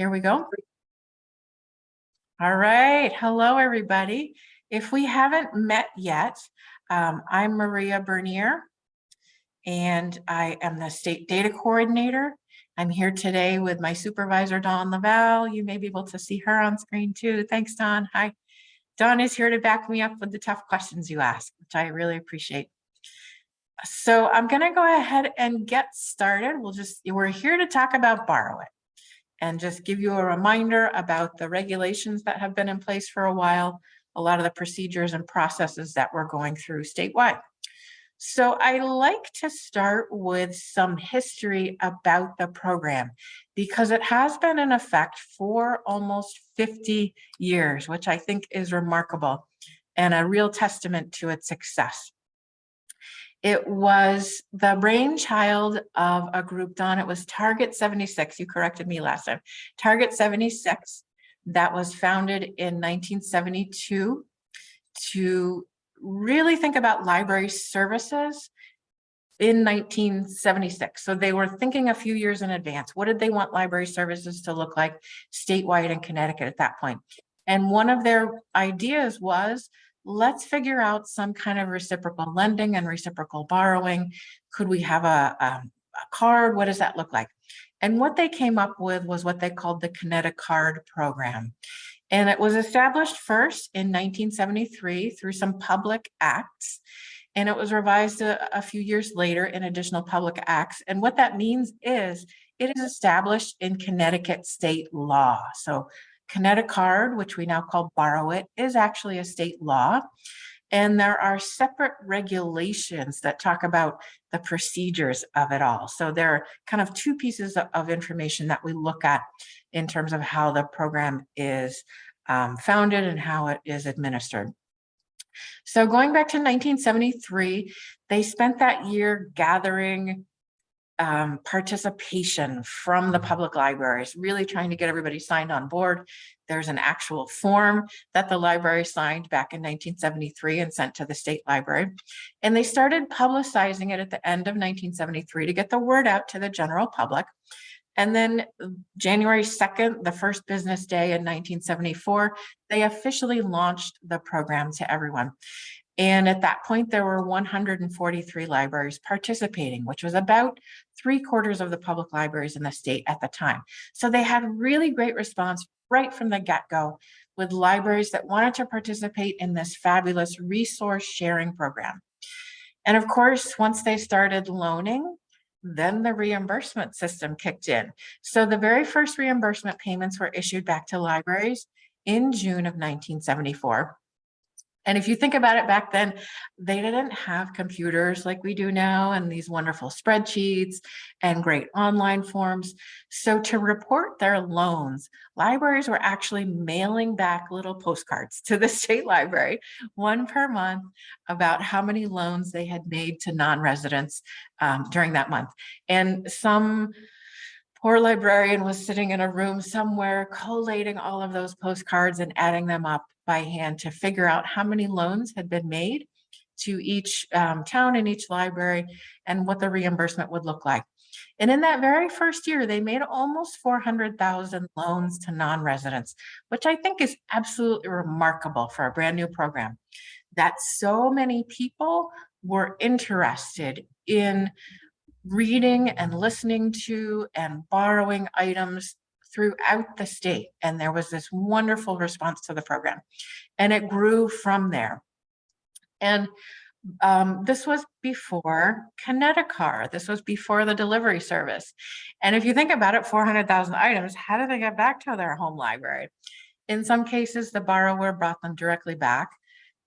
Here we go. All right. Hello, everybody. If we haven't met yet, I'm Maria Bernier, and I am the State Data Coordinator. I'm here today with my supervisor, Dawn Laval. You may be able to see her on screen too. Thanks, Dawn. Hi. Dawn is here to back me up with the tough questions you ask, which I really appreciate. So I'm going to go ahead and get started. We're here to talk about borrowIT and just give you a reminder about the regulations that have been in place for a while, a lot of the procedures and processes that we're going through statewide. So I like to start with some history about the program because it has been in effect for almost 50 years, which I think is remarkable and a real testament to its success. It was the brainchild of a group, Don. It was Target 76. You corrected me last time. Target 76 that was founded in 1972 to really think about library services in 1976. So they were thinking a few years in advance. What did they want library services to look like statewide in Connecticut at that point? And one of their ideas was, let's figure out some kind of reciprocal lending and reciprocal borrowing. Could we have a card? What does that look like? And what they came up with was what they called the Kinetic card program. And it was established first in 1973 through some public acts. And it was revised a few years later in additional public acts. And what that means is it is established in Connecticut state law. So Kinetic card, which we now call borrowIT, is actually a state law. And there are separate regulations that talk about the procedures of it all. So there are kind of two pieces of information that we look at in terms of how the program is founded and how it is administered. So going back to 1973, they spent that year gathering participation from the public libraries, really trying to get everybody signed on board. There's an actual form that the library signed back in 1973 and sent to the state library. And they started publicizing it at the end of 1973 to get the word out to the general public. And then January 2nd, the first business day in 1974, they officially launched the program to everyone. And at that point, there were 143 libraries participating, which was about 3/4 of the public libraries in the state at the time. So they had really great response right from the get-go with libraries that wanted to participate in this fabulous resource sharing program. And of course, once they started loaning, then the reimbursement system kicked in. So the very first reimbursement payments were issued back to libraries in June of 1974. And if you think about it, back then, they didn't have computers like we do now and these wonderful spreadsheets and great online forms. So to report their loans, libraries were actually mailing back little postcards to the state library, one per month, about how many loans they had made to non-residents during that month. And some poor librarian was sitting in a room somewhere collating all of those postcards and adding them up by hand to figure out how many loans had been made to each town and each library and what the reimbursement would look like. And in that very first year, they made almost 400,000 loans to non-residents, which I think is absolutely remarkable for a brand new program. That so many people were interested in reading and listening to and borrowing items throughout the state. And there was this wonderful response to the program. And it grew from there. And this was before Kinetic card. This was before the delivery service. And if you think about it, 400,000 items, how do they get back to their home library? In some cases, the borrower brought them directly back.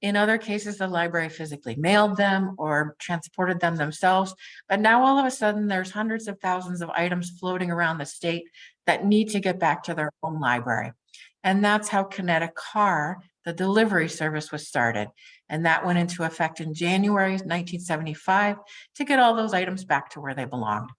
In other cases, the library physically mailed them or transported them themselves. But now all of a sudden, there's hundreds of thousands of items floating around the state that need to get back to their home library. And that's how Kinetic card, the delivery service, was started. And that went into effect in January 1975 to get all those items back to where they belonged.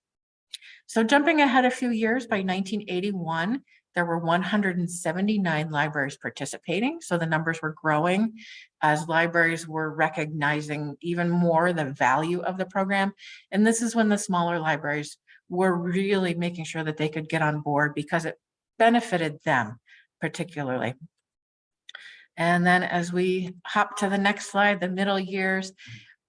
So jumping ahead a few years, by 1981, there were 179 libraries participating. So the numbers were growing as libraries were recognizing even more the value of the program. And this is when the smaller libraries were really making sure that they could get on board because it benefited them particularly. And then as we hop to the next slide, the middle years,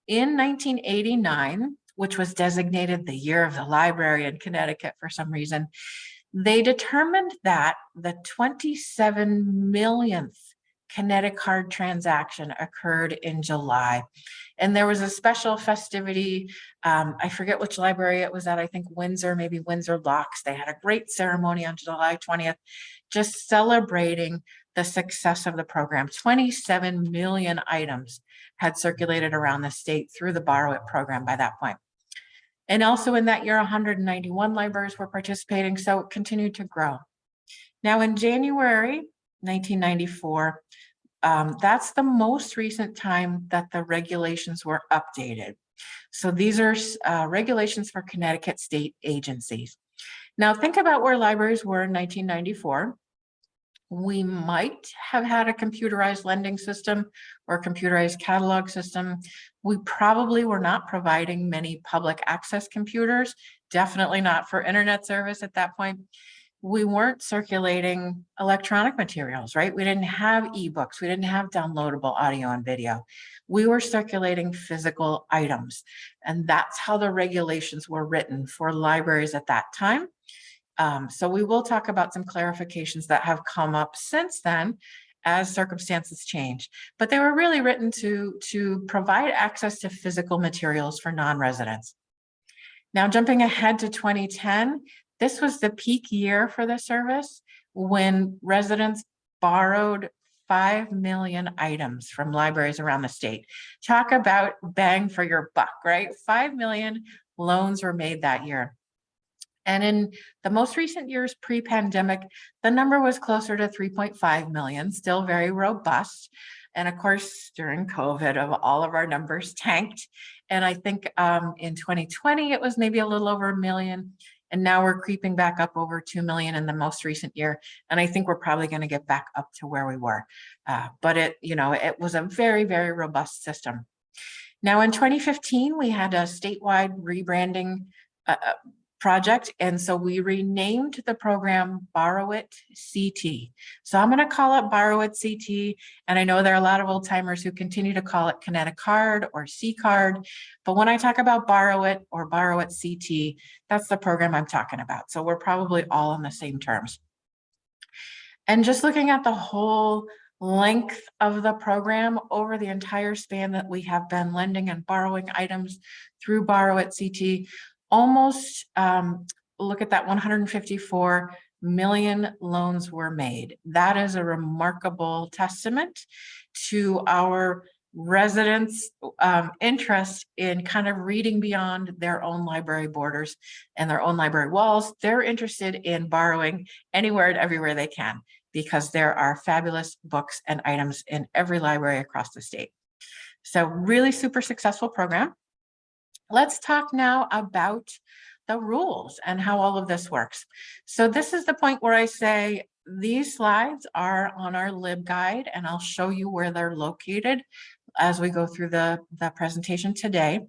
in 1989, which was designated the year of the library in Connecticut for some reason, they determined that the 27 millionth Kinetic card transaction occurred in July. And there was a special festivity. I forget which library it was at. I think Windsor, maybe Windsor Locks. They had a great ceremony on July 20th, just celebrating the success of the program. 27 million items had circulated around the state through the borrowIT program by that point. And also in that year, 191 libraries were participating, so it continued to grow. Now in January 1994, that's the most recent time that the regulations were updated. So these are regulations for Connecticut state agencies. Now think about where libraries were in 1994. We might have had a computerized lending system or a computerized catalog system. We probably were not providing many public access computers, definitely not for internet service at that point. We weren't circulating electronic materials, right? We didn't have ebooks. We didn't have downloadable audio and video. We were circulating physical items. And that's how the regulations were written for libraries at that time. So we will talk about some clarifications that have come up since then as circumstances change, but they were really written to provide access to physical materials for non-residents. Now, jumping ahead to 2010, this was the peak year for the service when residents borrowed 5 million items from libraries around the state. Talk about bang for your buck, right? 5 million loans were made that year. And in the most recent years pre-pandemic, the number was closer to 3.5 million, still very robust. And of course, during COVID, all of our numbers tanked. And I think in 2020, it was maybe a little over 1 million. And now we're creeping back up over 2 million in the most recent year. And I think we're probably going to get back up to where we were. But it was a very, very robust system. Now in 2015, we had a statewide rebranding project. And so we renamed the program borrowIT CT. So I'm going to call it borrowIT CT. And I know there are a lot of old timers who continue to call it Kinetic Card or C Card. But when I talk about borrowIT or borrowIT CT, that's the program I'm talking about. So we're probably all on the same terms. And just looking at the whole length of the program over the entire span that we have been lending and borrowing items through borrowIT CT, almost look at that 154 million loans were made. That is a remarkable testament to our residents' interest in kind of reading beyond their own library borders and their own library walls. They're interested in borrowing anywhere and everywhere they can because there are fabulous books and items in every library across the state. So really super successful program. Let's talk now about the rules and how all of this works. So this is the point where I say these slides are on our LibGuide, and I'll show you where they're located as we go through the presentation today.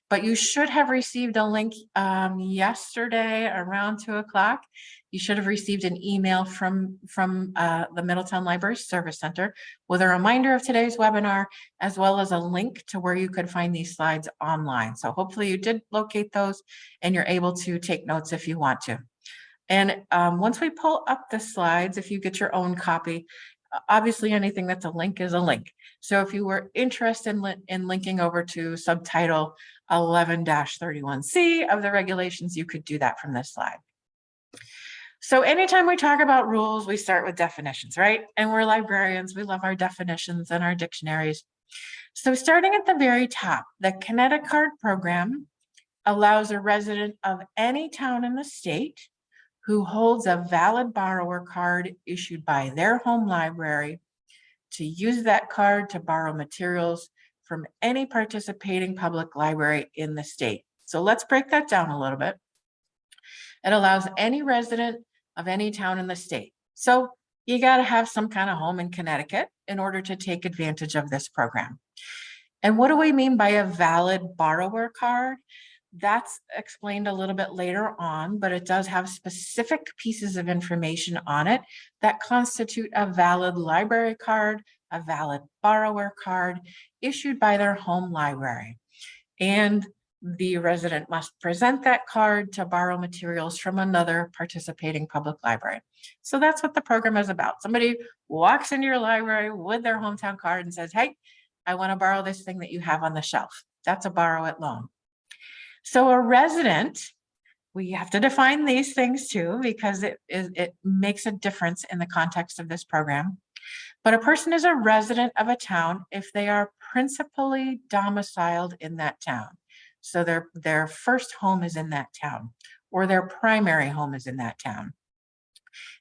But you should have received a link yesterday around 2 o'clock. You should have received an email from the Middletown Library Service Center with a reminder of today's webinar, as well as a link to where you could find these slides online. So hopefully you did locate those and you're able to take notes if you want to. And once we pull up the slides, if you get your own copy, obviously anything that's a link is a link. So if you were interested in linking over to subtitle 11-31C of the regulations, you could do that from this slide. So anytime we talk about rules, we start with definitions, right? And we're librarians, we love our definitions and our dictionaries. So starting at the very top, the Kinetic Card program allows a resident of any town in the state who holds a valid borrower card issued by their home library to use that card to borrow materials from any participating public library in the state. So let's break that down a little bit. It allows any resident of any town in the state. So you got to have some kind of home in Connecticut in order to take advantage of this program. And what do we mean by a valid borrower card? That's explained a little bit later on, but it does have specific pieces of information on it that constitute a valid library card, a valid borrower card issued by their home library. And the resident must present that card to borrow materials from another participating public library. So that's what the program is about. Somebody walks into your library with their hometown card and says, hey, I want to borrow this thing that you have on the shelf. That's a borrowIT loan. So a resident, we have to define these things too, because it makes a difference in the context of this program. But a person is a resident of a town if they are principally domiciled in that town. So their first home is in that town, or their primary home is in that town.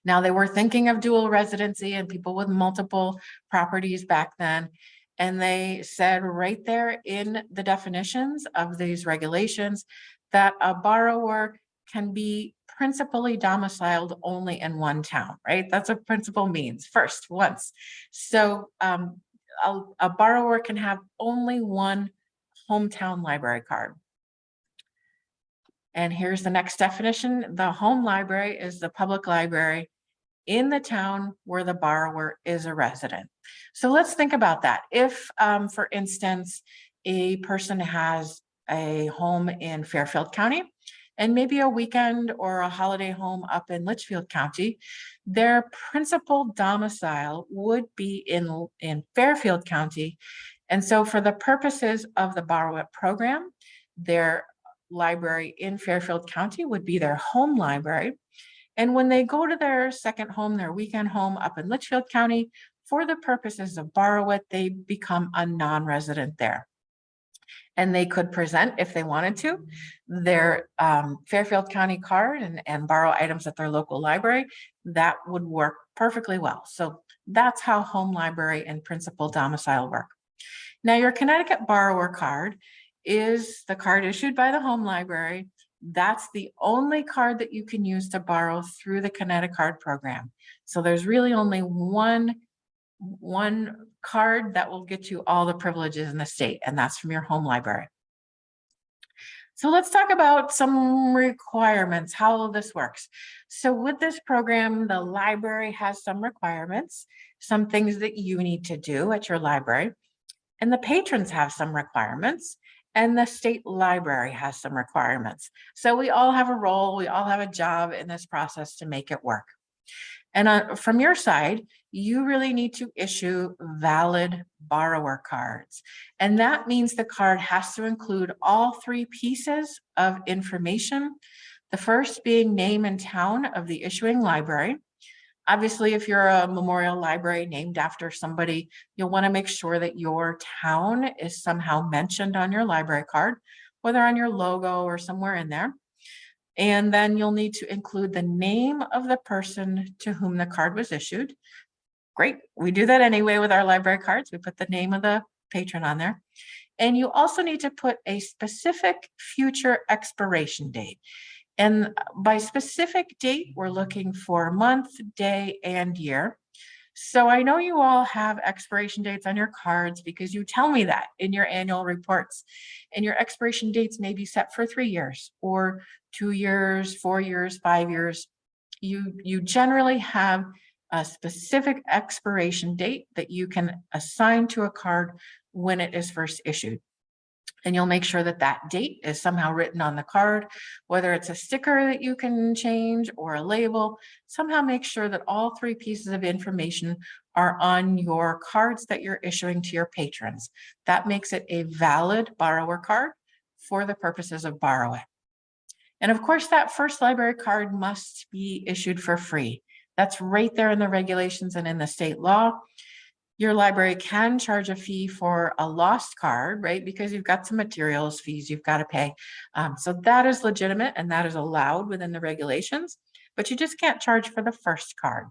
Now, they were thinking of dual residency and people with multiple properties back then. And they said right there in the definitions of these regulations that a borrower can be principally domiciled only in one town, right? That's what principal means, first, once. So a borrower can have only one hometown library card. And here's the next definition. The home library is the public library in the town where the borrower is a resident. So let's think about that. If, for instance, a person has a home in Fairfield County and maybe a weekend or a holiday home up in Litchfield County, their principal domicile would be in Fairfield County. And so for the purposes of the borrowIT program, their library in Fairfield County would be their home library. And when they go to their second home, their weekend home up in Litchfield County, for the purposes of borrowIT, they become a non-resident there. And they could present, if they wanted to, their Fairfield County card and borrow items at their local library. That would work perfectly well. So that's how home library and principal domicile work. Now, your Connecticut borrower card is the card issued by the home library. That's the only card that you can use to borrow through the Kinetic card program. So there's really only one card that will get you all the privileges in the state, and that's from your home library. So let's talk about some requirements, how this works. So with this program, the library has some requirements, some things that you need to do at your library, and the patrons have some requirements. And the state library has some requirements. So we all have a role, we all have a job in this process to make it work. And from your side, you really need to issue valid borrower cards. And that means the card has to include all three pieces of information. The first being name and town of the issuing library. Obviously, if you're a memorial library named after somebody, you'll want to make sure that your town is somehow mentioned on your library card, whether on your logo or somewhere in there. And then you'll need to include the name of the person to whom the card was issued. Great. We do that anyway with our library cards. We put the name of the patron on there. And you also need to put a specific future expiration date. And by specific date, we're looking for month, day, and year. So I know you all have expiration dates on your cards because you tell me that in your annual reports. And your expiration dates may be set for 3 years or 2 years, 4 years, 5 years. You generally have a specific expiration date that you can assign to a card when it is first issued. And you'll make sure that that date is somehow written on the card, whether it's a sticker that you can change or a label. Somehow make sure that all three pieces of information are on your cards that you're issuing to your patrons. That makes it a valid borrower card for the purposes of borrowIT. And of course, that first library card must be issued for free. That's right there in the regulations and in the state law. Your library can charge a fee for a lost card, right? Because you've got some materials fees you've got to pay. So that is legitimate and that is allowed within the regulations, but you just can't charge for the first card.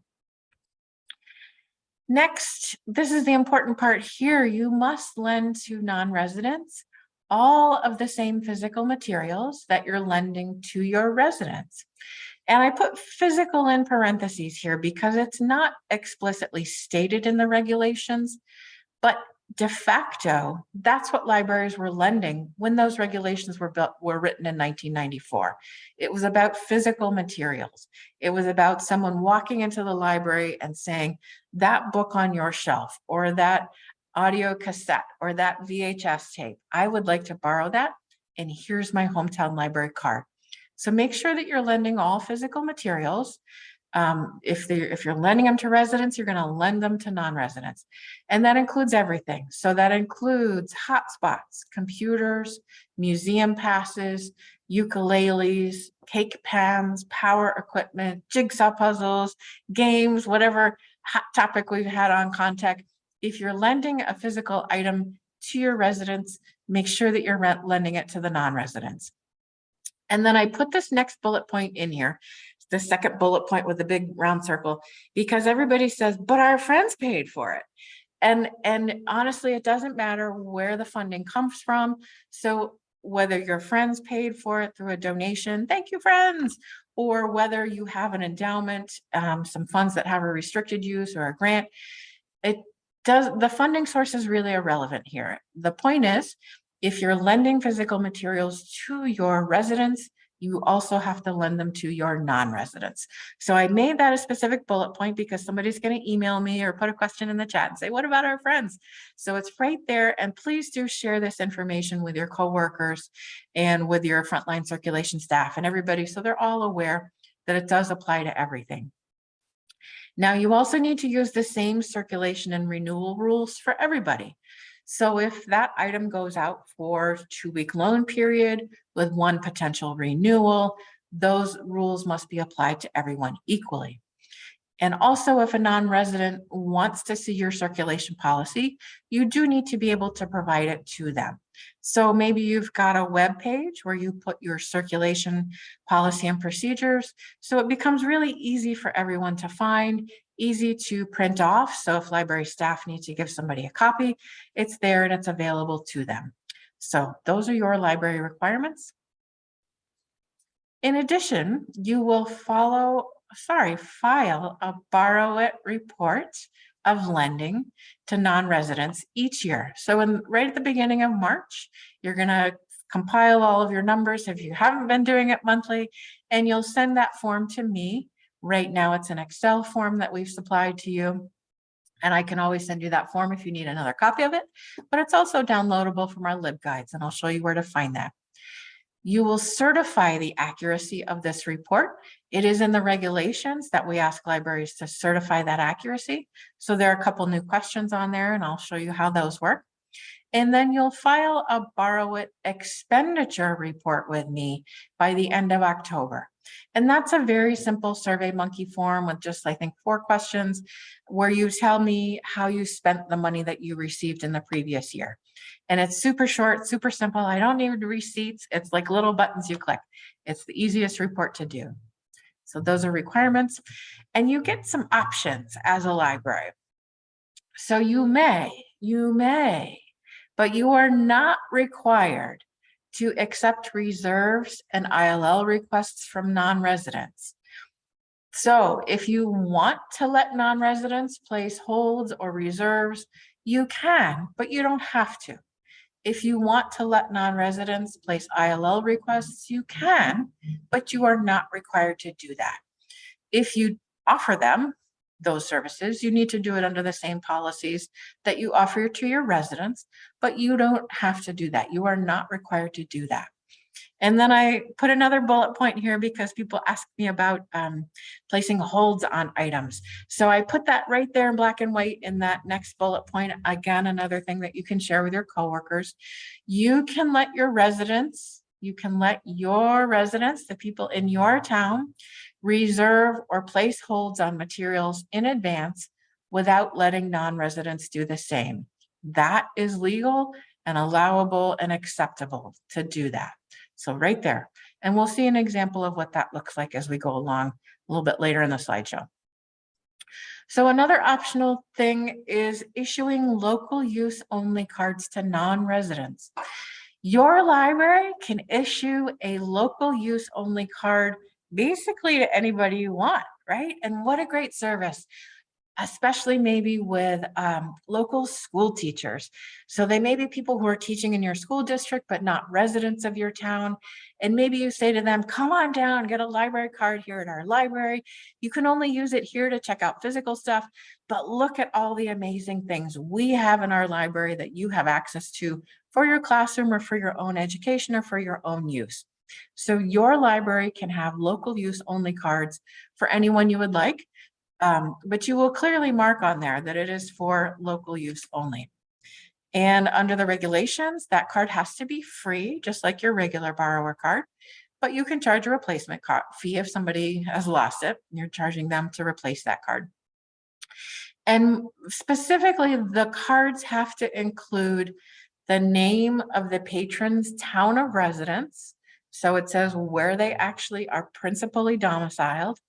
Next, this is the important part here. You must lend to non-residents all of the same physical materials that you're lending to your residents. And I put physical in parentheses here because it's not explicitly stated in the regulations, but De facto, that's what libraries were lending when those regulations were written in 1994. It was about physical materials. It was about someone walking into the library and saying, that book on your shelf, or that audio cassette, or that VHS tape, I would like to borrow that, and here's my hometown library card. So make sure that you're lending all physical materials. If you're lending them to residents, you're going to lend them to non-residents. And that includes everything. So that includes hotspots, computers, museum passes, ukuleles, cake pans, power equipment, jigsaw puzzles, games, whatever hot topic we've had on Contact. If you're lending a physical item to your residents, make sure that you're lending it to the non-residents. And then I put this next bullet point in here, the second bullet point with the big round circle, because everybody says, but our friends paid for it. And honestly, it doesn't matter where the funding comes from. So whether your friends paid for it through a donation, thank you, friends, or whether you have an endowment, some funds that have a restricted use or a grant, the funding source is really irrelevant here. The point is, if you're lending physical materials to your residents, you also have to lend them to your non-residents. So I made that a specific bullet point because somebody's going to email me or put a question in the chat and say, what about our friends? So it's right there. And please do share this information with your coworkers and with your frontline circulation staff and everybody, so they're all aware that it does apply to everything. Now, you also need to use the same circulation and renewal rules for everybody. So if that item goes out for 2-week loan period with one potential renewal, those rules must be applied to everyone equally. And also, if a non-resident wants to see your circulation policy, you do need to be able to provide it to them. So maybe you've got a web page where you put your circulation policy and procedures. So it becomes really easy for everyone to find, easy to print off. So if library staff need to give somebody a copy, it's there and it's available to them. So those are your library requirements. In addition, you will file a borrowIT report of lending to non-residents each year. So right at the beginning of March, you're going to compile all of your numbers if you haven't been doing it monthly, and you'll send that form to me. Right now, it's an Excel form that we've supplied to you. And I can always send you that form if you need another copy of it, but it's also downloadable from our LibGuides, and I'll show you where to find that. You will certify the accuracy of this report. It is in the regulations that we ask libraries to certify that accuracy. So there are a couple new questions on there, and I'll show you how those work. And then you'll file a borrowIT expenditure report with me by the end of October. And that's a very simple SurveyMonkey form with just, I think, 4 questions where you tell me how you spent the money that you received in the previous year. And it's super short, super simple. I don't need receipts. It's like little buttons you click. It's the easiest report to do. So those are requirements. And you get some options as a library. So you may, but you are not required to accept reserves and ILL requests from non-residents. So if you want to let non-residents place holds or reserves, you can, but you don't have to. If you want to let non-residents place ILL requests, you can, but you are not required to do that. If you offer them those services, you need to do it under the same policies that you offer to your residents, but you don't have to do that. You are not required to do that. And then I put another bullet point here because people ask me about placing holds on items. So I put that right there in black and white in that next bullet point. Again, another thing that you can share with your coworkers. You can let your residents, the people in your town, reserve or place holds on materials in advance without letting non-residents do the same. That is legal and allowable and acceptable to do that. So right there, and we'll see an example of what that looks like as we go along a little bit later in the slideshow. So another optional thing is issuing local use only cards to non-residents. Your library can issue a local use only card basically to anybody you want, right? And what a great service. especially maybe with local school teachers. So they may be people who are teaching in your school district, but not residents of your town. And maybe you say to them, come on down, get a library card here at our library. You can only use it here to check out physical stuff, but look at all the amazing things we have in our library that you have access to for your classroom or for your own education or for your own use. So your library can have local use only cards for anyone you would like. But you will clearly mark on there that it is for local use only. And under the regulations, that card has to be free, just like your regular borrower card, but you can charge a replacement fee if somebody has lost it. You're charging them to replace that card. And specifically, the cards have to include the name of the patron's town of residence. So it says where they actually are principally domiciled,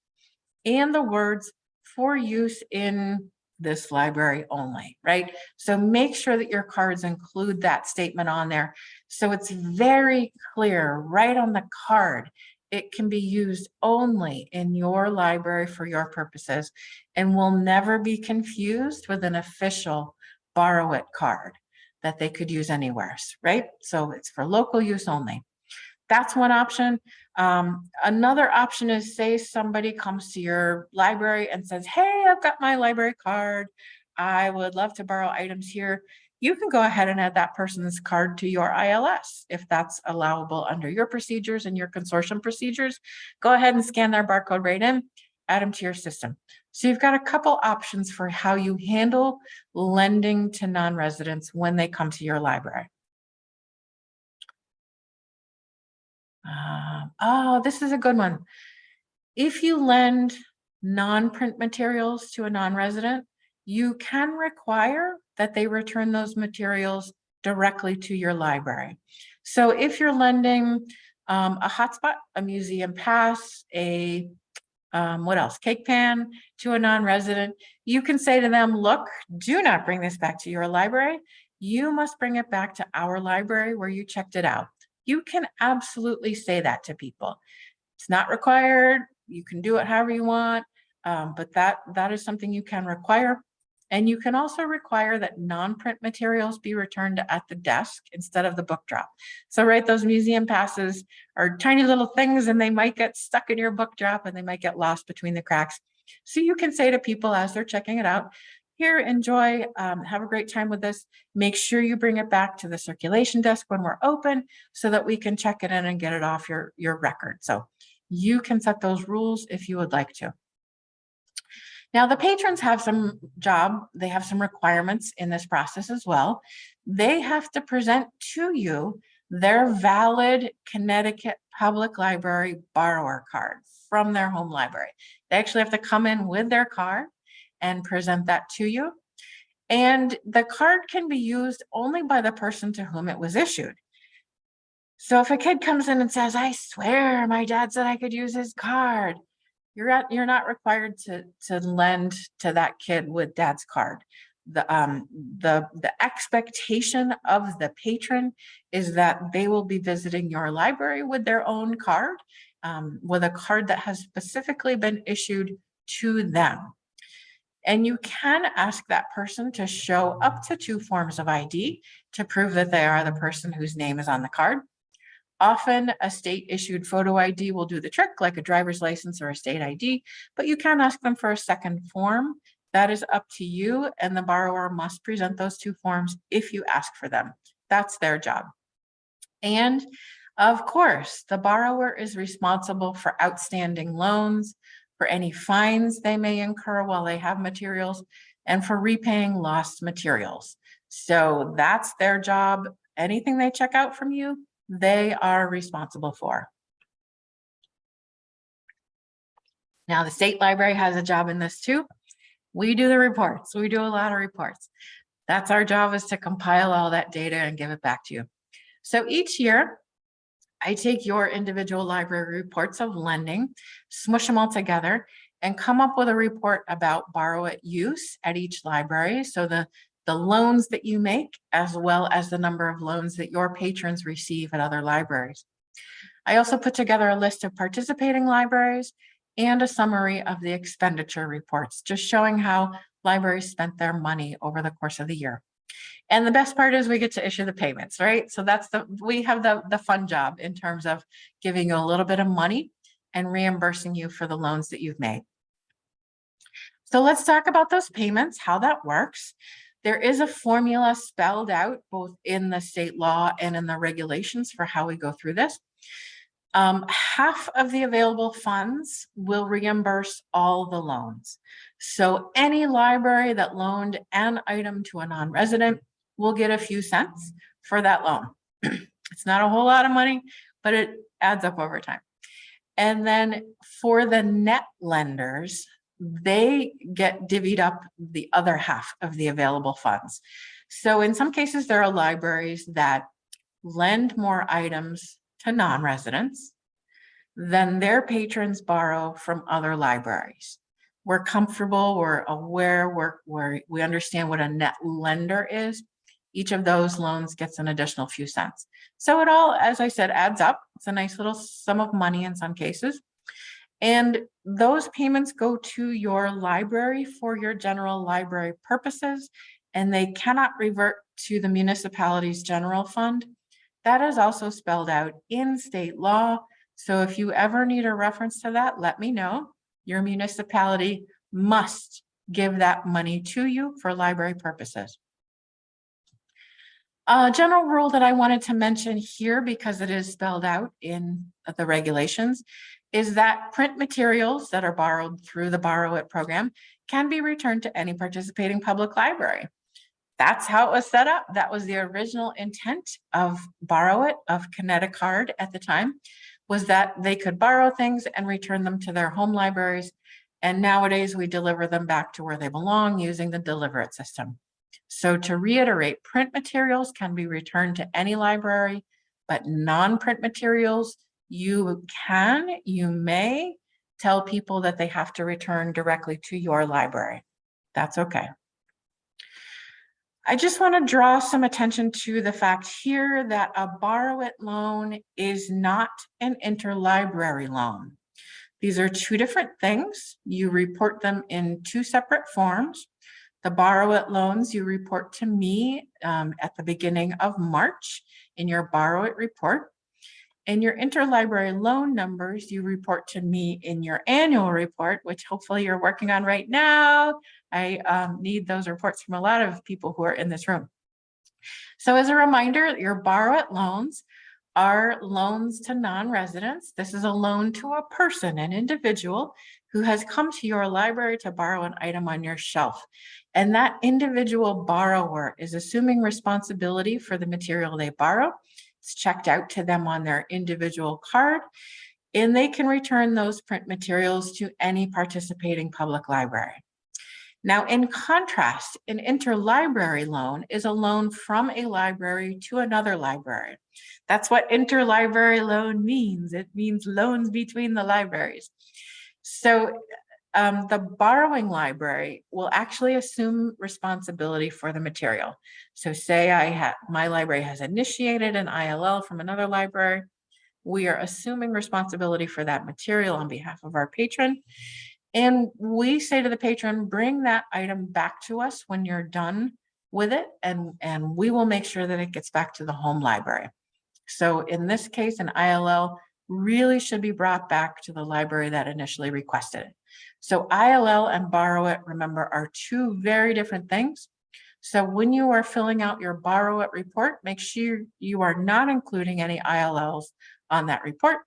and the words for use in this library only, right? So make sure that your cards include that statement on there. So it's very clear right on the card. It can be used only in your library for your purposes and will never be confused with an official borrowIT card that they could use anywhere, right? So it's for local use only. That's one option. Another option is, say somebody comes to your library and says, hey, I've got my library card. I would love to borrow items here. You can go ahead and add that person's card to your ILS if that's allowable under your procedures and your consortium procedures. Go ahead and scan their barcode right in, add them to your system. So you've got a couple options for how you handle lending to non-residents when they come to your library. Oh, this is a good one. If you lend non-print materials to a non-resident, you can require that they return those materials directly to your library. So if you're lending a hotspot, a museum pass, a what else? Cake pan to a non-resident, you can say to them, look, do not bring this back to your library. You must bring it back to our library where you checked it out. You can absolutely say that to people. It's not required. You can do it however you want, but that is something you can require. And you can also require that non-print materials be returned at the desk instead of the book drop. So, right, those museum passes are tiny little things and they might get stuck in your book drop and they might get lost between the cracks. So you can say to people as they're checking it out, here, enjoy, have a great time with this. Make sure you bring it back to the circulation desk when we're open so that we can check it in and get it off your record. So you can set those rules if you would like to. Now, the patrons have some they have some requirements in this process as well. They have to present to you their valid Connecticut Public Library borrower card from their home library. They actually have to come in with their card and present that to you. And the card can be used only by the person to whom it was issued. So if a kid comes in and says, I swear my dad said I could use his card, you're not required to lend to that kid with dad's card. The expectation of the patron is that they will be visiting your library with their own card, with a card that has specifically been issued to them. And you can ask that person to show up to 2 forms of ID to prove that they are the person whose name is on the card. Often a state issued photo ID will do the trick, like a driver's license or a state ID, but you can ask them for a second form. That is up to you, and the borrower must present those 2 forms if you ask for them. That's their job. And of course, the borrower is responsible for outstanding loans, for any fines they may incur while they have materials, and for repaying lost materials. So that's their job. Anything they check out from you, they are responsible for. Now, the state library has a job in this too. We do the reports. We do a lot of reports. That's our job, is to compile all that data and give it back to you. So each year, I take your individual library reports of lending, smush them all together, and come up with a report about borrowIT use at each library. So the loans that you make, as well as the number of loans that your patrons receive at other libraries. I also put together a list of participating libraries and a summary of the expenditure reports, just showing how libraries spent their money over the course of the year. And the best part is we get to issue the payments, right? So we have the fun job in terms of giving you a little bit of money and reimbursing you for the loans that you've made. So let's talk about those payments, how that works. There is a formula spelled out both in the state law and in the regulations for how we go through this. Half of the available funds will reimburse all the loans. So any library that loaned an item to a non-resident will get a few cents for that loan. It's not a whole lot of money, but it adds up over time. And then for the net lenders, they get divvied up the other half of the available funds. So in some cases, there are libraries that lend more items to non-residents than their patrons borrow from other libraries. We're comfortable, we're aware, we understand what a net lender is. Each of those loans gets an additional few cents. So it all, as I said, adds up. It's a nice little sum of money in some cases. And those payments go to your library for your general library purposes, and they cannot revert to the municipality's general fund. That is also spelled out in state law. So if you ever need a reference to that, let me know. Your municipality must give that money to you for library purposes. A general rule that I wanted to mention here, because it is spelled out in the regulations, is that print materials that are borrowed through the borrowIT program can be returned to any participating public library. That's how it was set up. That was the original intent of borrowIT, of Kinetic at the time, was that they could borrow things and return them to their home libraries. And nowadays we deliver them back to where they belong using the Deliver-It system. So to reiterate, print materials can be returned to any library, but non-print materials, you may tell people that they have to return directly to your library. That's okay. I just want to draw some attention to the fact here that a borrowIT loan is not an interlibrary loan. These are two different things. You report them in two separate forms. The borrowIT loans you report to me at the beginning of March in your borrowIT report. And your interlibrary loan numbers you report to me in your annual report, which hopefully you're working on right now. I need those reports from a lot of people who are in this room. So as a reminder, your borrowIT loans are loans to non-residents. This is a loan to a person, an individual who has come to your library to borrow an item on your shelf. And that individual borrower is assuming responsibility for the material they borrow. It's checked out to them on their individual card, and they can return those print materials to any participating public library. Now, in contrast, an interlibrary loan is a loan from a library to another library. That's what interlibrary loan means. It means loans between the libraries. So the borrowing library will actually assume responsibility for the material. So say my library has initiated an ILL from another library. We are assuming responsibility for that material on behalf of our patron. And we say to the patron, bring that item back to us when you're done with it, and we will make sure that it gets back to the home library. So in this case, an ILL really should be brought back to the library that initially requested it. So ILL and borrowIT, remember, are two very different things. So when you are filling out your borrowIT report, make sure you are not including any ILLs on that report,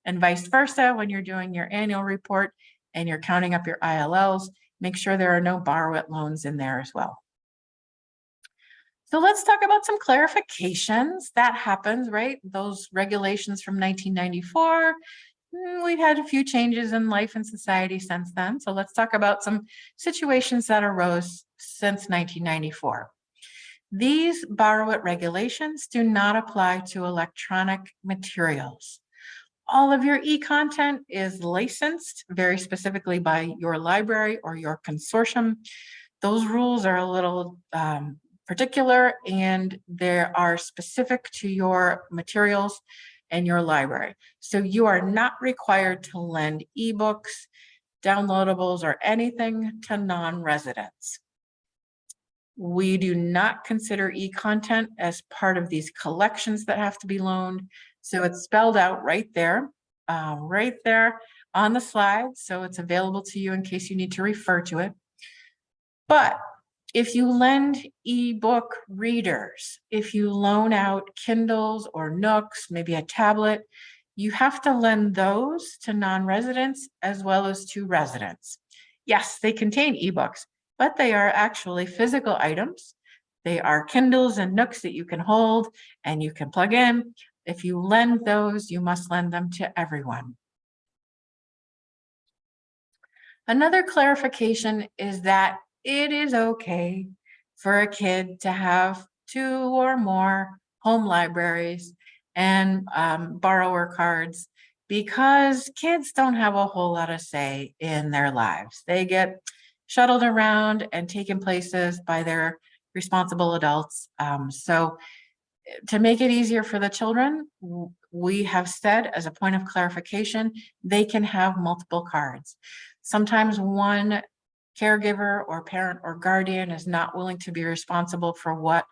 and vice versa. When you're doing your annual report and you're counting up your ILLs, make sure there are no borrowIT loans in there as well. So let's talk about some clarifications that happens, right? Those regulations from 1994, we've had a few changes in life and society since then. So let's talk about some situations that arose since 1994. These borrowIT regulations do not apply to electronic materials. All of your e-content is licensed very specifically by your library or your consortium. Those rules are a little particular, and they are specific to your materials and your library. So you are not required to lend ebooks, downloadables, or anything to non-residents. We do not consider e-content as part of these collections that have to be loaned. So it's spelled out right there on the slide. So it's available to you in case you need to refer to it. But if you lend ebook readers, if you loan out Kindles or Nooks, maybe a tablet, you have to lend those to non-residents as well as to residents. Yes, they contain ebooks, but they are actually physical items. They are Kindles and Nooks that you can hold and you can plug in. If you lend those, you must lend them to everyone. Another clarification is that it is okay for a kid to have 2 or more home libraries and borrower cards, because kids don't have a whole lot of say in their lives. They get shuttled around and taken places by their responsible adults. So to make it easier for the children, we have said as a point of clarification, they can have multiple cards. Sometimes one caregiver or parent or guardian is not willing to be responsible for what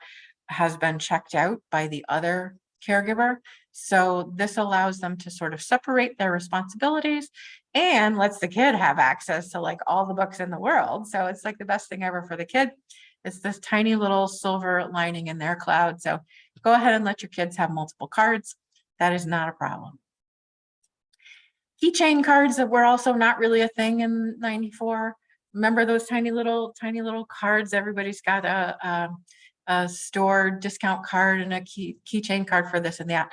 has been checked out by the other caregiver. So this allows them to sort of separate their responsibilities and lets the kid have access to like all the books in the world. So it's like the best thing ever for the kid. It's this tiny little silver lining in their cloud. So go ahead and let your kids have multiple cards. That is not a problem. Keychain cards that were also not really a thing in '94. Remember those tiny little cards? Everybody's got a store discount card and a keychain card for this and that.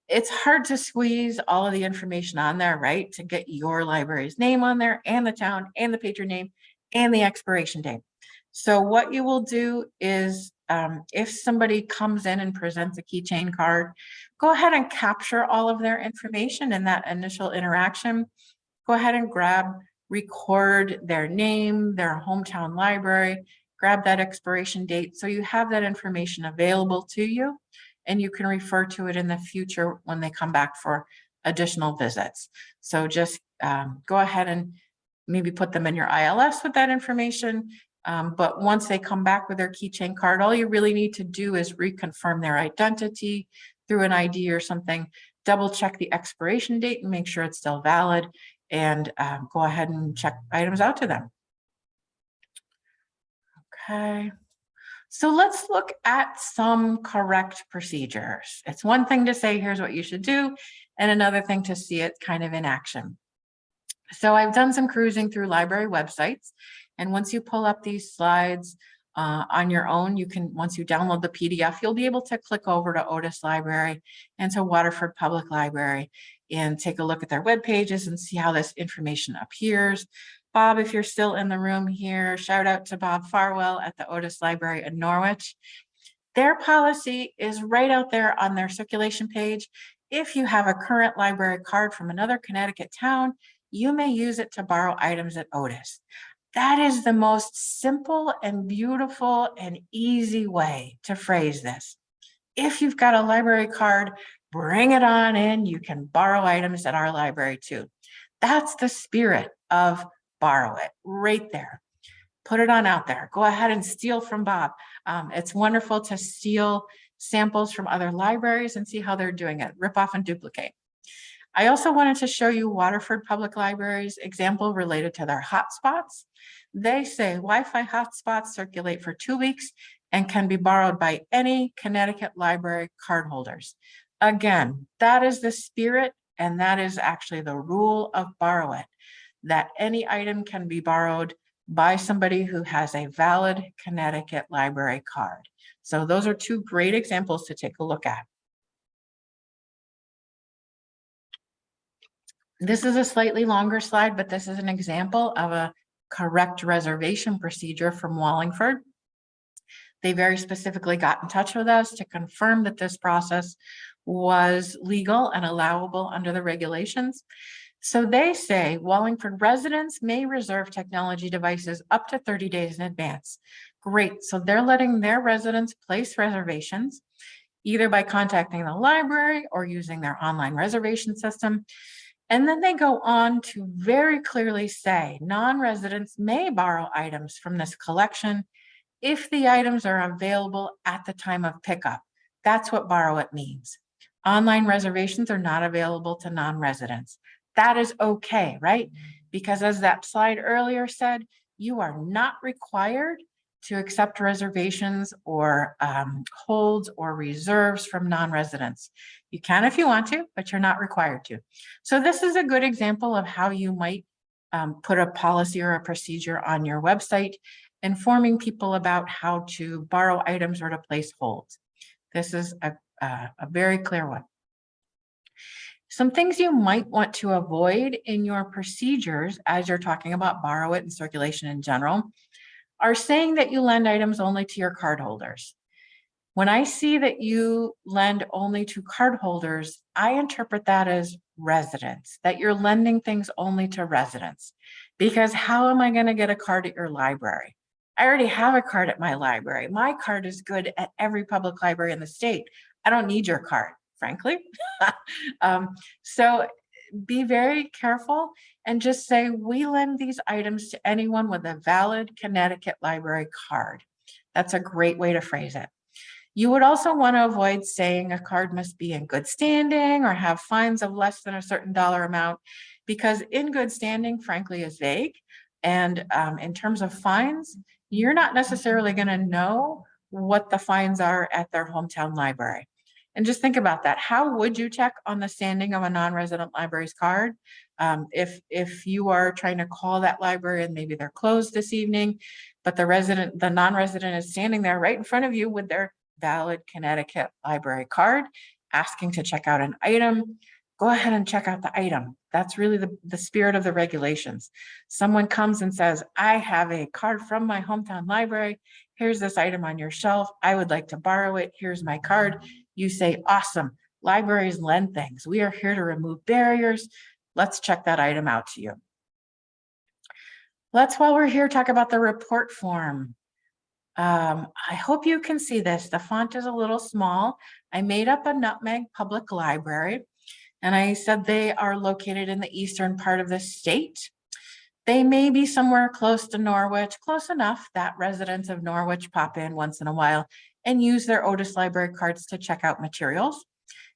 It's hard to squeeze all of the information on there, right? To get your library's name on there and the town and the patron name and the expiration date. So what you will do is if somebody comes in and presents a keychain card, go ahead and capture all of their information in that initial interaction. Go ahead and record their name, their hometown library, grab that expiration date. So you have that information available to you and you can refer to it in the future when they come back for additional visits. So just go ahead and maybe put them in your ILS with that information. But once they come back with their keychain card, all you really need to do is reconfirm their identity through an ID or something, double check the expiration date and make sure it's still valid, and go ahead and check items out to them. Okay, so let's look at some correct procedures. It's one thing to say, here's what you should do, and another thing to see it kind of in action. So I've done some cruising through library websites, and once you pull up these slides on your own, you can, once you download the PDF, you'll be able to click over to Otis Library and to Waterford Public Library and take a look at their web pages and see how this information appears. Bob, if you're still in the room here, shout out to Bob Farwell at the Otis Library in Norwich. Their policy is right out there on their circulation page. If you have a current library card from another Connecticut town, you may use it to borrow items at Otis. That is the most simple and beautiful and easy way to phrase this. If you've got a library card, bring it on in. You can borrow items at our library too. That's the spirit of borrowIT right there. Put it on out there. Go ahead and steal from Bob. It's wonderful to steal samples from other libraries and see how they're doing it. Rip off and duplicate. I also wanted to show you Waterford Public Library's example related to their hotspots. They say Wi-Fi hotspots circulate for 2 weeks and can be borrowed by any Connecticut library cardholders. Again, that is the spirit, and that is actually the rule of borrowIT, that any item can be borrowed by somebody who has a valid Connecticut library card. So those are 2 great examples to take a look at. This is a slightly longer slide, but this is an example of a correct reservation procedure from Wallingford. They very specifically got in touch with us to confirm that this process was legal and allowable under the regulations. So they say Wallingford residents may reserve technology devices up to 30 days in advance. Great. So they're letting their residents place reservations either by contacting the library or using their online reservation system. And then they go on to very clearly say non-residents may borrow items from this collection if the items are available at the time of pickup. That's what borrowIT means. Online reservations are not available to non-residents. That is okay, right? Because as that slide earlier said, you are not required to accept reservations or holds or reserves from non-residents. You can if you want to, but you're not required to. So this is a good example of how you might put a policy or a procedure on your website, informing people about how to borrow items or to place holds. This is a very clear one. Some things you might want to avoid in your procedures as you're talking about borrowIT and circulation in general are saying that you lend items only to your cardholders. When I see that you lend only to cardholders, I interpret that as residents, that you're lending things only to residents. Because how am I going to get a card at your library? I already have a card at my library. My card is good at every public library in the state. I don't need your card, frankly. So be very careful and just say, we lend these items to anyone with a valid Connecticut library card. That's a great way to phrase it. You would also want to avoid saying a card must be in good standing or have fines of less than a certain dollar amount, because in good standing, frankly, is vague. And in terms of fines, you're not necessarily going to know what the fines are at their hometown library. And just think about that. How would you check on the standing of a non-resident library's card? If you are trying to call that library and maybe they're closed this evening, but the non-resident is standing there right in front of you with their valid Connecticut library card, asking to check out an item, go ahead and check out the item. That's really the spirit of the regulations. Someone comes and says, I have a card from my hometown library. Here's this item on your shelf. I would like to borrow it. Here's my card. You say, awesome. Libraries lend things. We are here to remove barriers. Let's check that item out to you. Let's, while we're here, talk about the report form. I hope you can see this. The font is a little small. I made up a Nutmeg Public Library, and I said they are located in the eastern part of the state. They may be somewhere close to Norwich, close enough that residents of Norwich pop in once in a while and use their Otis library cards to check out materials,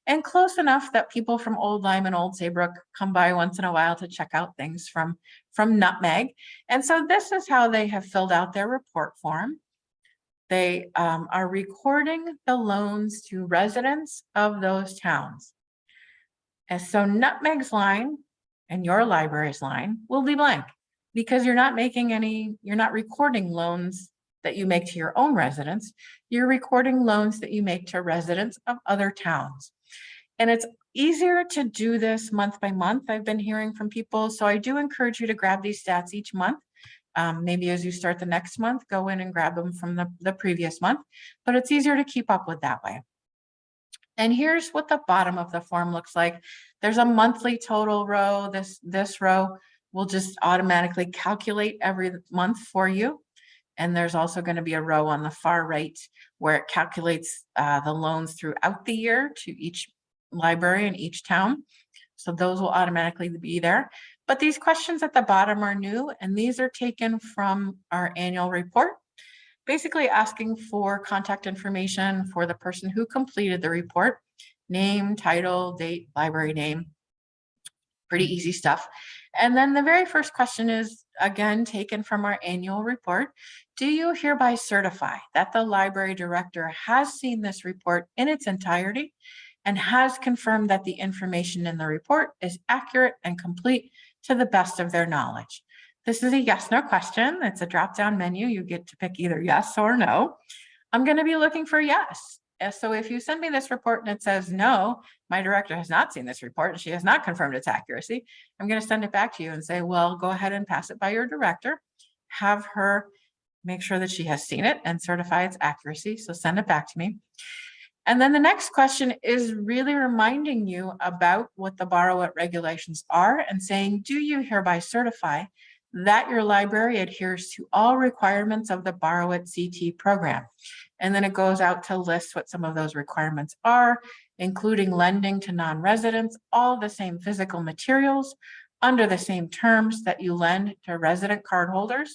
and close enough that people from Old Lyme and Old Saybrook come by once in a while to check out things from Nutmeg. And so this is how they have filled out their report form. They are recording the loans to residents of those towns. And so Nutmeg's line and your library's line will be blank, because you're not recording loans that you make to your own residents. You're recording loans that you make to residents of other towns. And it's easier to do this month by month. I've been hearing from people. So I do encourage you to grab these stats each month. Maybe as you start the next month, go in and grab them from the previous month, but it's easier to keep up with that way. And here's what the bottom of the form looks like. There's a monthly total row. This row will just automatically calculate every month for you. And there's also going to be a row on the far right where it calculates the loans throughout the year to each library in each town. So those will automatically be there. But these questions at the bottom are new, and these are taken from our annual report, basically asking for contact information for the person who completed the report: name, title, date, library name. Pretty easy stuff. And then the very first question is, again, taken from our annual report. Do you hereby certify that the library director has seen this report in its entirety and has confirmed that the information in the report is accurate and complete to the best of their knowledge? This is a yes/no question. It's a drop-down menu. You get to pick either yes or no. I'm going to be looking for yes. So if you send me this report and it says, no, my director has not seen this report and she has not confirmed its accuracy, I'm going to send it back to you and say, well, go ahead and pass it by your director. Have her make sure that she has seen it and certify its accuracy. So send it back to me. And then the next question is really reminding you about what the borrowIT regulations are and saying, do you hereby certify that your library adheres to all requirements of the borrowIT CT program? And then it goes out to list what some of those requirements are, including lending to non-residents all the same physical materials under the same terms that you lend to resident cardholders.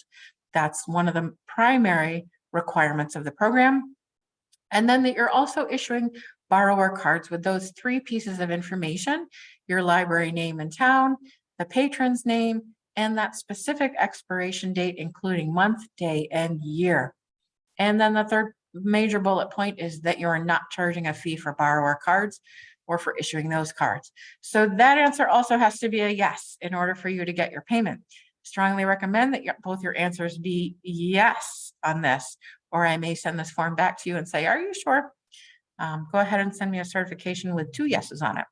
That's one of the primary requirements of the program. And then that you're also issuing borrower cards with those 3 pieces of information: your library name and town, the patron's name, and that specific expiration date, including month, day, and year. And then the third major bullet point is that you're not charging a fee for borrower cards or for issuing those cards. So that answer also has to be a yes in order for you to get your payment. Strongly recommend that both your answers be yes on this, or I may send this form back to you and say, are you sure? Go ahead and send me a certification with 2 yeses on it.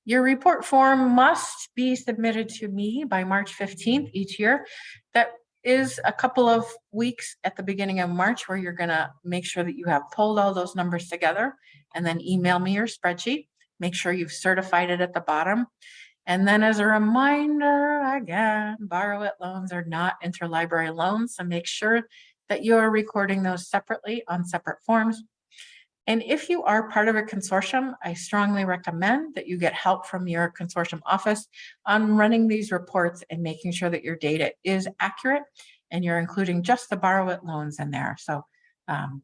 Your report form must be submitted to me by March 15th each year. That is a couple of weeks at the beginning of March where you're going to make sure that you have pulled all those numbers together, and then email me your spreadsheet. Make sure you've certified it at the bottom. And then as a reminder, again, borrowIT loans are not interlibrary loans, so make sure that you are recording those separately on separate forms. And if you are part of a consortium, I strongly recommend that you get help from your consortium office on running these reports and making sure that your data is accurate and you're including just the borrowIT loans in there. So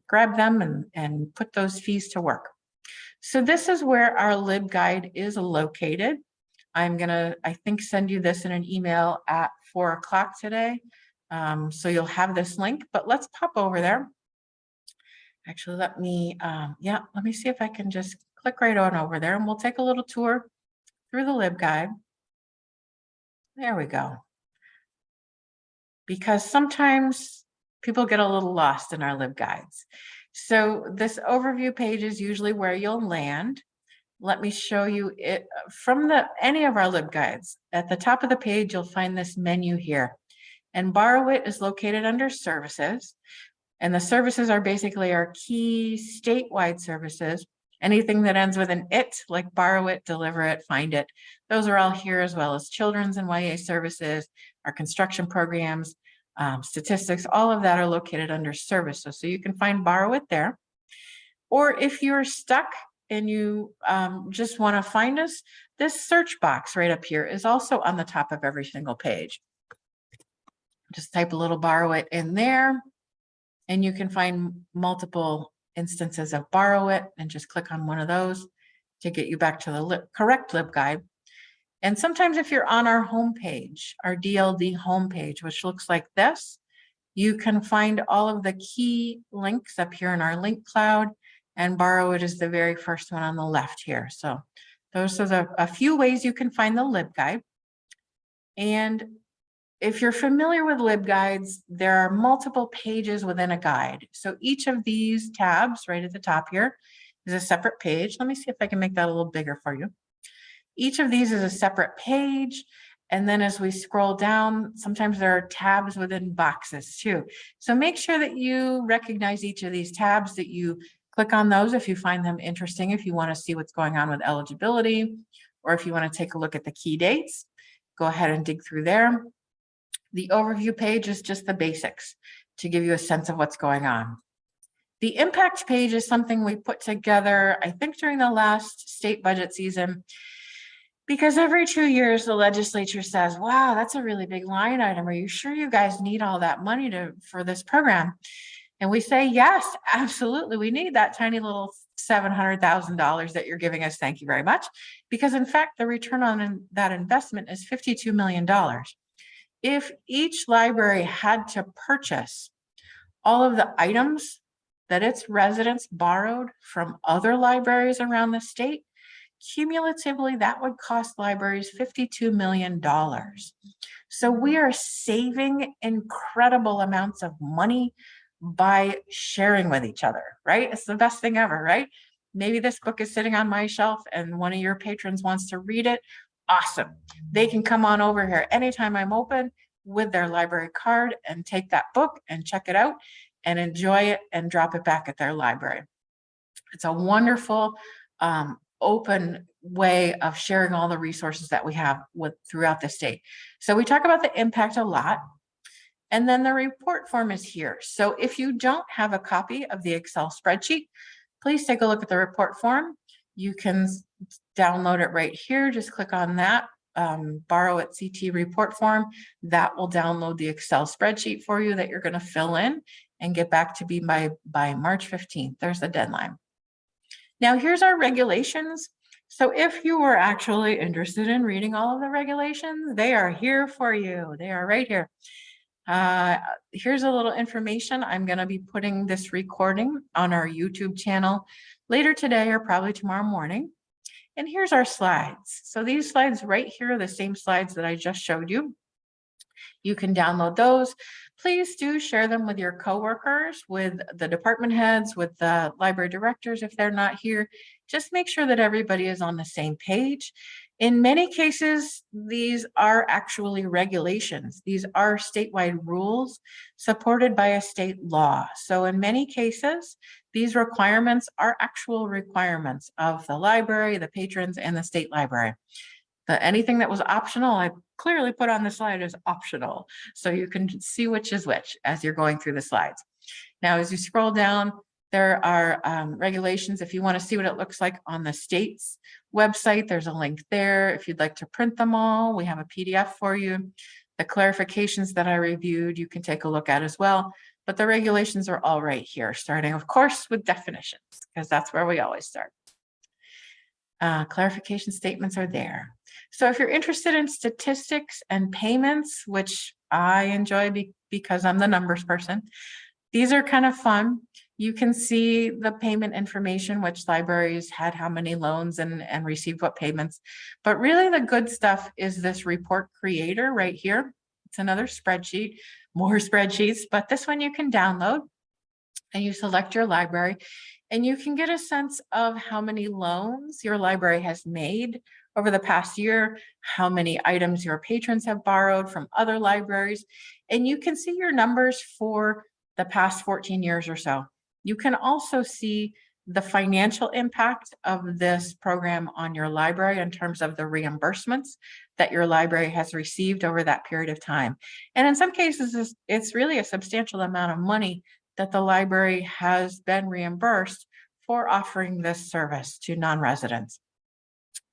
grab them and put those fees to work. So this is where our LibGuide is located. I'm gonna, I think, send you this in an email at 4 o'clock today. So you'll have this link, but let's pop over there. Actually, let me see if I can just click right on over there and we'll take a little tour through the LibGuide. There we go. Because sometimes people get a little lost in our LibGuides. So this overview page is usually where you'll land. Let me show you it from any of our LibGuides. At the top of the page, you'll find this menu here. And borrowIT is located under services. And the services are basically our key statewide services. Anything that ends with an IT, like borrowIT, deliverIT, findIT, those are all here, as well as children's and YA services, our construction programs, statistics, all of that are located under services. So you can find borrowIT there. Or if you're stuck and you just want to find us, this search box right up here is also on the top of every single page. Just type a little borrowIT in there, and you can find multiple instances of borrowIT and just click on one of those to get you back to the correct LibGuide. And sometimes if you're on our homepage, our DLD homepage, which looks like this, you can find all of the key links up here in our link cloud, and borrowIT is the very first one on the left here. So those are a few ways you can find the LibGuide. And if you're familiar with LibGuides, there are multiple pages within a guide. So each of these tabs right at the top here is a separate page. Let me see if I can make that a little bigger for you. Each of these is a separate page. And then as we scroll down, sometimes there are tabs within boxes too. So make sure that you recognize each of these tabs, that you click on those if you find them interesting, if you want to see what's going on with eligibility, or if you want to take a look at the key dates, go ahead and dig through there. The overview page is just the basics to give you a sense of what's going on. The impact page is something we put together, I think, during the last state budget season, because every 2 years the legislature says, wow, that's a really big line item. Are you sure you guys need all that money for this program? And we say, yes, absolutely. We need that tiny little $700,000 that you're giving us. Thank you very much. Because in fact, the return on that investment is $52 million. If each library had to purchase all of the items that its residents borrowed from other libraries around the state, cumulatively, that would cost libraries $52 million. So we are saving incredible amounts of money by sharing with each other, right? It's the best thing ever, right? Maybe this book is sitting on my shelf and one of your patrons wants to read it. Awesome. They can come on over here anytime I'm open with their library card and take that book and check it out and enjoy it and drop it back at their library. It's a wonderful, open way of sharing all the resources that we have throughout the state. So we talk about the impact a lot. And then the report form is here. So if you don't have a copy of the Excel spreadsheet, please take a look at the report form. You can download it right here. Just click on that, borrowIT CT report form. That will download the Excel spreadsheet for you that you're going to fill in and get back to me by March 15th. There's the deadline. Now here's our regulations. So if you were actually interested in reading all of the regulations, they are here for you. They are right here. Here's a little information. I'm going to be putting this recording on our YouTube channel later today or probably tomorrow morning. And here's our slides. So these slides right here are the same slides that I just showed you. You can download those. Please do share them with your coworkers, with the department heads, with the library directors if they're not here. Just make sure that everybody is on the same page. In many cases, these are actually regulations. These are statewide rules supported by a state law. So in many cases, these requirements are actual requirements of the library, the patrons, and the state library. Anything that was optional, I clearly put on the slide as optional. So you can see which is which as you're going through the slides. Now, as you scroll down, there are regulations. If you want to see what it looks like on the state's website, there's a link there. If you'd like to print them all, we have a PDF for you. The clarifications that I reviewed, you can take a look at as well. But the regulations are all right here, starting, of course, with definitions, because that's where we always start. Clarification statements are there. So if you're interested in statistics and payments, which I enjoy because I'm the numbers person, these are kind of fun. You can see the payment information, which libraries had how many loans and received what payments. But really the good stuff is this report creator right here. It's another spreadsheet, more spreadsheets, but this one you can download and you select your library and you can get a sense of how many loans your library has made over the past year, how many items your patrons have borrowed from other libraries, and you can see your numbers for the past 14 years or so. You can also see the financial impact of this program on your library in terms of the reimbursements that your library has received over that period of time. And in some cases, it's really a substantial amount of money that the library has been reimbursed for offering this service to non-residents.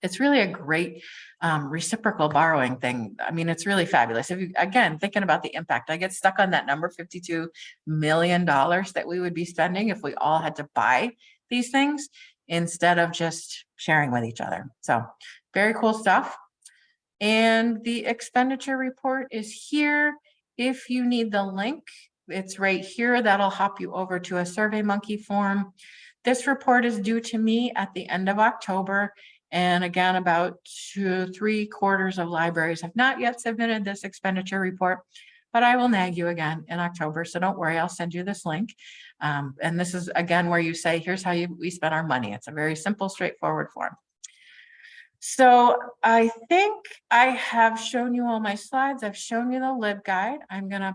It's really a great reciprocal borrowing thing. I mean, it's really fabulous. If you, again, thinking about the impact, I get stuck on that number, $52 million that we would be spending if we all had to buy these things instead of just sharing with each other. So very cool stuff. And the expenditure report is here. If you need the link, it's right here. That'll hop you over to a SurveyMonkey form. This report is due to me at the end of October. And again, about 3/4 of libraries have not yet submitted this expenditure report, but I will nag you again in October. So don't worry, I'll send you this link. And this is again where you say, here's how we spend our money. It's a very simple, straightforward form. So I think I have shown you all my slides. I've shown you the LibGuide. I'm going to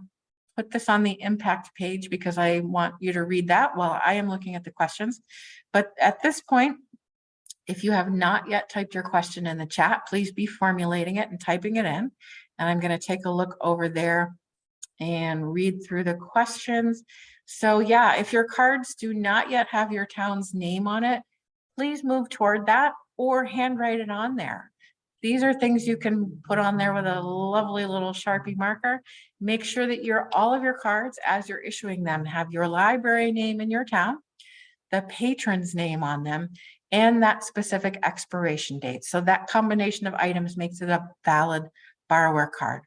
put this on the impact page because I want you to read that while I am looking at the questions. But at this point, if you have not yet typed your question in the chat, please be formulating it and typing it in. And I'm going to take a look over there and read through the questions. So yeah, if your cards do not yet have your town's name on it, please move toward that or handwrite it on there. These are things you can put on there with a lovely little Sharpie marker. Make sure that all of your cards, as you're issuing them, have your library name in your town, the patron's name on them, and that specific expiration date. So that combination of items makes it a valid borrower card.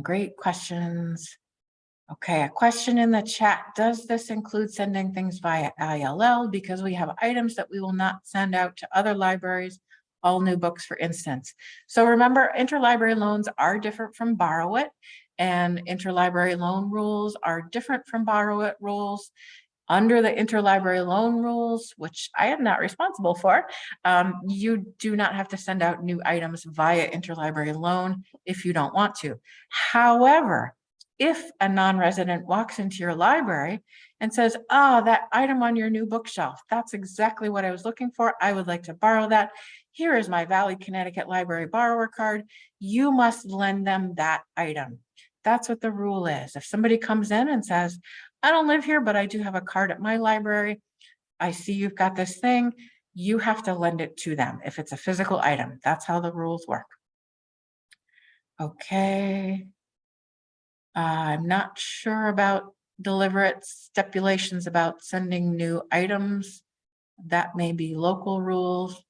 Great questions. Okay, a question in the chat. Does this include sending things via ILL? Because we have items that we will not send out to other libraries, all new books, for instance. So remember, interlibrary loans are different from borrowIT, and interlibrary loan rules are different from borrowIT rules. Under the interlibrary loan rules, which I am not responsible for, you do not have to send out new items via interlibrary loan if you don't want to. However, if a non-resident walks into your library and says, oh, that item on your new bookshelf, that's exactly what I was looking for. I would like to borrow that. Here is my valid Connecticut library borrower card. You must lend them that item. That's what the rule is. If somebody comes in and says, I don't live here, but I do have a card at my library. I see you've got this thing. You have to lend it to them if it's a physical item. That's how the rules work. Okay. I'm not sure about deliver it stipulations about sending new items. That may be local rules.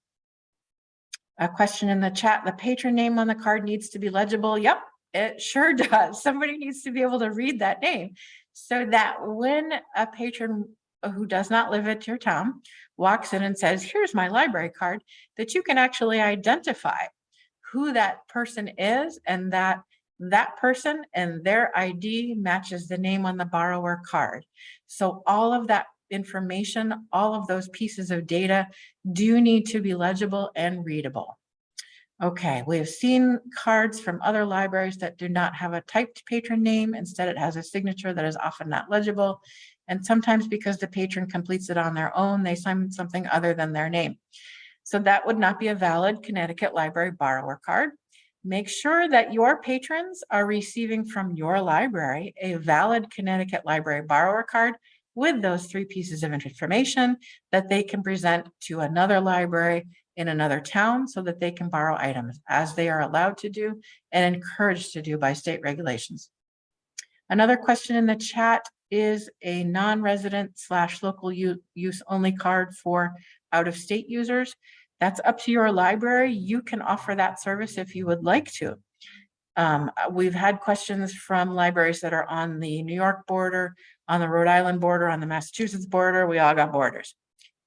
A question in the chat, the patron name on the card needs to be legible. Yep, it sure does. Somebody needs to be able to read that name so that when a patron who does not live at your town walks in and says, here's my library card, that you can actually identify who that person is and that person and their ID matches the name on the borrower card. So all of that information, all of those pieces of data do need to be legible and readable. Okay, we have seen cards from other libraries that do not have a typed patron name. Instead, it has a signature that is often not legible. And sometimes because the patron completes it on their own, they sign something other than their name. So that would not be a valid Connecticut library borrower card. Make sure that your patrons are receiving from your library a valid Connecticut library borrower card with those 3 pieces of information that they can present to another library in another town so that they can borrow items as they are allowed to do and encouraged to do by state regulations. Another question in the chat is a non-resident / local use only card for out-of-state users. That's up to your library. You can offer that service if you would like to. We've had questions from libraries that are on the New York border, on the Rhode Island border, on the Massachusetts border. We all got borders.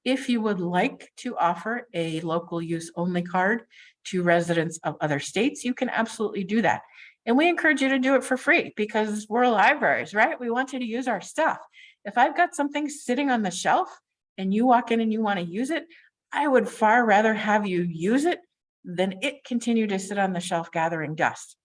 If you would like to offer a local use only card to residents of other states, you can absolutely do that. And we encourage you to do it for free because we're libraries, right? We want you to use our stuff. If I've got something sitting on the shelf and you walk in and you want to use it, I would far rather have you use it than it continue to sit on the shelf gathering dust.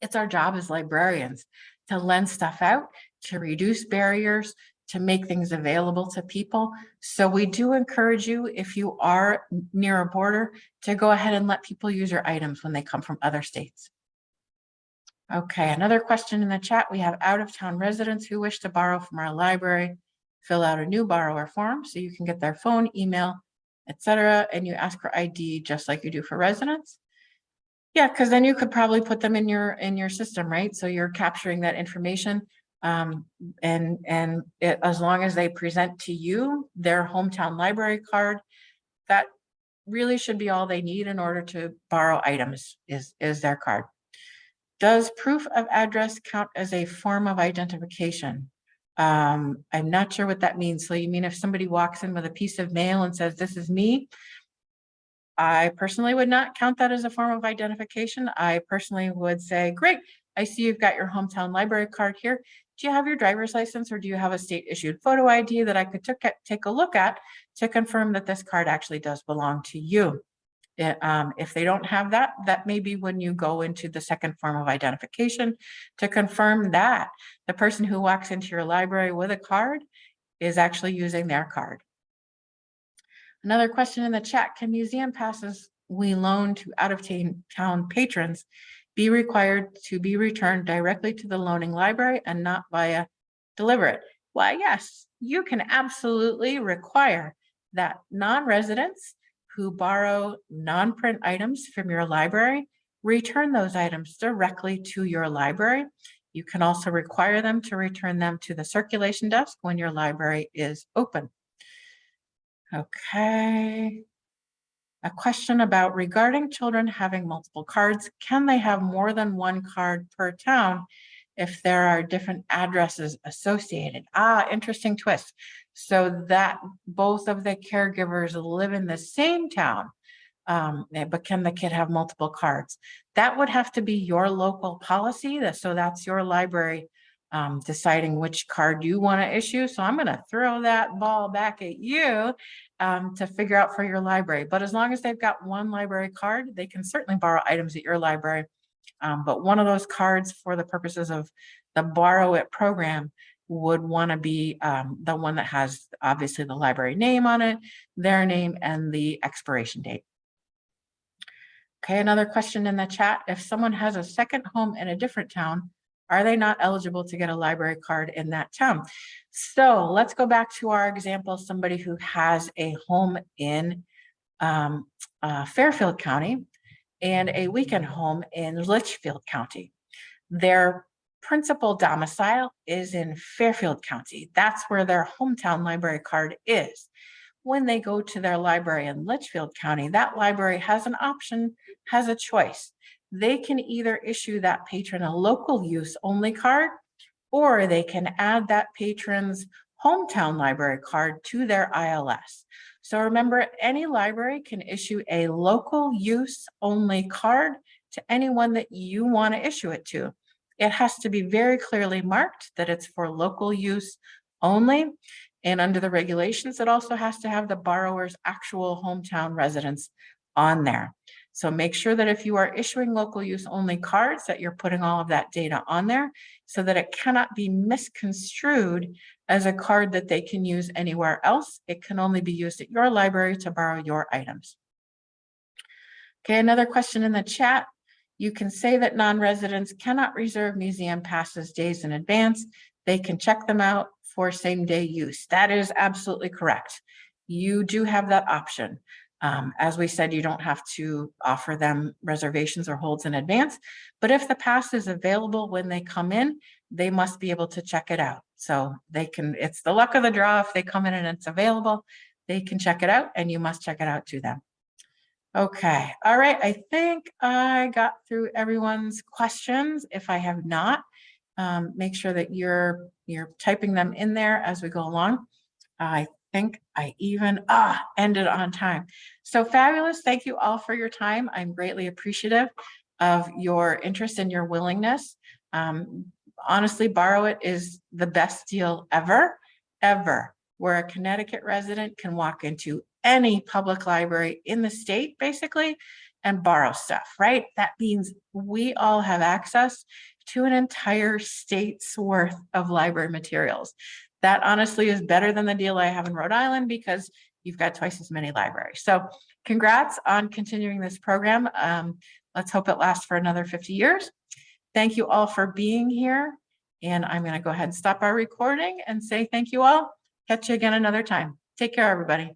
It's our job as librarians to lend stuff out, to reduce barriers, to make things available to people. So we do encourage you, if you are near a border, to go ahead and let people use your items when they come from other states. Okay, another question in the chat. We have out-of-town residents who wish to borrow from our library. Fill out a new borrower form so you can get their phone, email, etc., and you ask for ID just like you do for residents. Yeah, because then you could probably put them in your system, right? So you're capturing that information, and as long as they present to you their hometown library card, that really should be all they need in order to borrow items is their card. Does proof of address count as a form of identification? I'm not sure what that means. So you mean if somebody walks in with a piece of mail and says, this is me? I personally would not count that as a form of identification. I personally would say, great, I see you've got your hometown library card here. Do you have your driver's license or do you have a state issued photo ID that I could take a look at to confirm that this card actually does belong to you? If they don't have that, that may be when you go into the second form of identification to confirm that the person who walks into your library with a card is actually using their card. Another question in the chat, can museum passes we loan to out-of-town patrons be required to be returned directly to the loaning library and not via deliver it? Why, yes, you can absolutely require that non-residents who borrow non-print items from your library return those items directly to your library. You can also require them to return them to the circulation desk when your library is open. Okay. A question about regarding children having multiple cards, can they have more than one card per town if there are different addresses associated? Interesting twist. So that both of the caregivers live in the same town, but can the kid have multiple cards? That would have to be your local policy. So that's your library deciding which card you want to issue. So I'm going to throw that ball back at you to figure out for your library. But as long as they've got one library card, they can certainly borrow items at your library. But one of those cards for the purposes of the borrowIT program would want to be the one that has obviously the library name on it, their name, and the expiration date. Okay, another question in the chat. If someone has a second home in a different town, are they not eligible to get a library card in that town? So let's go back to our example, somebody who has a home in Fairfield County and a weekend home in Litchfield County. Their principal domicile is in Fairfield County. That's where their hometown library card is. When they go to their library in Litchfield County, that library has an option, has a choice. They can either issue that patron a local use only card, or they can add that patron's hometown library card to their ILS. So remember, any library can issue a local use only card to anyone that you want to issue it to. It has to be very clearly marked that it's for local use only. And under the regulations, it also has to have the borrower's actual hometown residence on there. So make sure that if you are issuing local use only cards, that you're putting all of that data on there so that it cannot be misconstrued as a card that they can use anywhere else. It can only be used at your library to borrow your items. Okay, another question in the chat. You can say that non-residents cannot reserve museum passes days in advance. They can check them out for same day use. That is absolutely correct. You do have that option. As we said, you don't have to offer them reservations or holds in advance, but if the pass is available when they come in, they must be able to check it out. So they can, it's the luck of the draw. If they come in and it's available, they can check it out and you must check it out to them. Okay, all right, I think I got through everyone's questions. If I have not, make sure that you're typing them in there as we go along. I think I even ended on time. So fabulous. Thank you all for your time. I'm greatly appreciative of your interest and your willingness. Honestly, borrowIT is the best deal ever, where a Connecticut resident can walk into any public library in the state, basically, and borrow stuff, right? That means we all have access to an entire state's worth of library materials. That honestly is better than the deal I have in Rhode Island because you've got twice as many libraries. So congrats on continuing this program. Let's hope it lasts for another 50 years. Thank you all for being here. And I'm going to go ahead and stop our recording and say thank you all. Catch you again another time. Take care, everybody.